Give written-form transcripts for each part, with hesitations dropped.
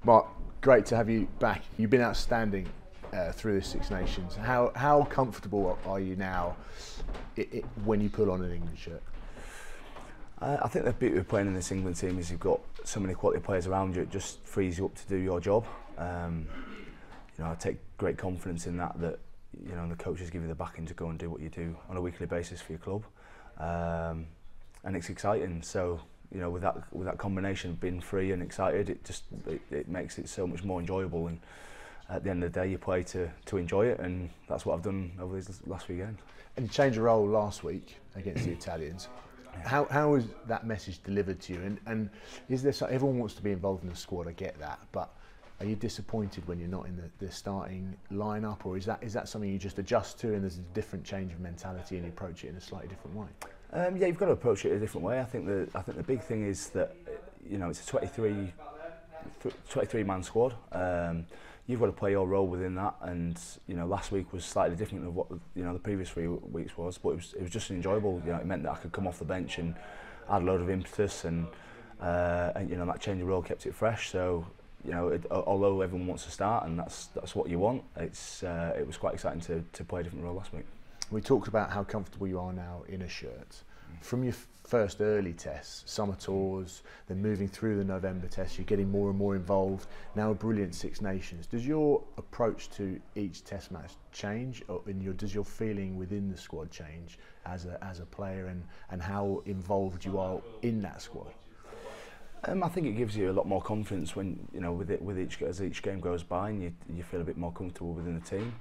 Mark, great to have you back. You've been outstanding through the Six Nations. How comfortable are you now when you put on an England shirt? I think the beauty of playing in this England team is you've got so many quality players around you. It just frees you up to do your job. I take great confidence in that the coaches give you the backing to go and do what you do on a weekly basis for your club, and it's exciting. So with that combination of being free and excited, it makes it so much more enjoyable. And at the end of the day, you play to enjoy it, and that's what I've done over these last few games. And you changed your role last week against the Italians. How was that message delivered to you? And is there everyone wants to be involved in the squad? I get that, but are you disappointed when you're not in the starting lineup, or is that something you just adjust to, and there's a different change of mentality and you approach it in a slightly different way? Yeah, you've got to approach it a different way. I think the big thing is that it's a 23-man squad. You've got to play your role within that, and last week was slightly different than what the previous 3 weeks was, but it was just enjoyable. It meant that I could come off the bench and add a load of impetus, and that change of role kept it fresh. So although everyone wants to start, and that's what you want, it was quite exciting to play a different role last week. We talked about how comfortable you are now in a shirt. From your first early tests, summer tours, then moving through the November tests, you're getting more and more involved. Now a brilliant Six Nations. Does your approach to each test match change, or does your feeling within the squad change as a player, and how involved you are in that squad? I think it gives you a lot more confidence when as each game goes by, and you feel a bit more comfortable within the team.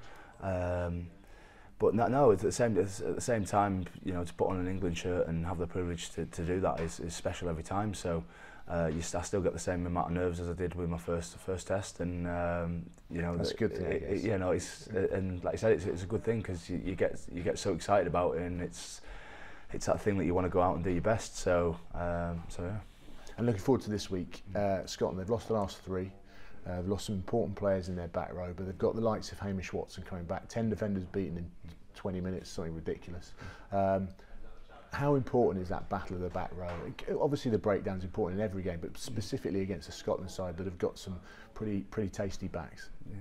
But no, at the same time, to put on an England shirt and have the privilege to do that is special every time. So I still get the same amount of nerves as I did with my first test, and that's a good thing. I guess. And like I said, it's a good thing, because you get so excited about it, and it's that thing that you want to go out and do your best. So yeah. And looking forward to this week. Scotland, they've lost the last 3. They've lost some important players in their back row, but they've got the likes of Hamish Watson coming back. 10 defenders beaten in 20 minutes, something ridiculous. How important is that battle of the back row? Obviously the breakdown's important in every game, but specifically against the Scotland side that have got some pretty tasty backs. Yeah,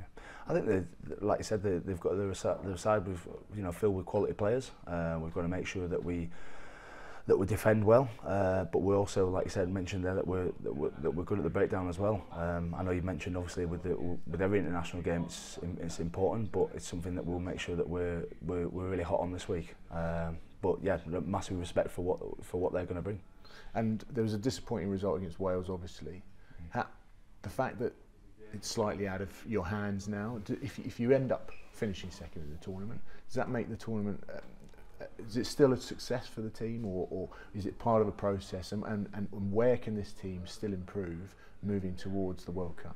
I think like you said, they've got their side with filled with quality players. We've got to make sure that we defend well, but we also, like you said, mentioned there that we're good at the breakdown as well. I know you mentioned obviously with every international game it's important, but it's something that we'll make sure that we're really hot on this week. But yeah, massive respect for what they're going to bring. And there was a disappointing result against Wales, obviously. The fact that it's slightly out of your hands now, if you end up finishing second in the tournament, does that make the tournament? Is it still a success for the team, or is it part of a process? And where can this team still improve moving towards the World Cup?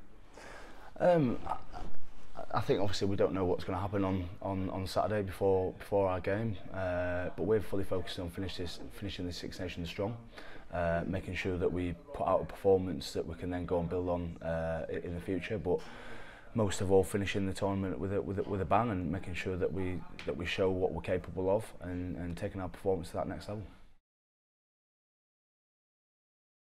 I think obviously we don't know what's going to happen on Saturday before our game, but we're fully focused on finishing the Six Nations strong, making sure that we put out a performance that we can then go and build on in the future. But most of all, finishing the tournament with a bang, and making sure that we show what we're capable of, and taking our performance to that next level.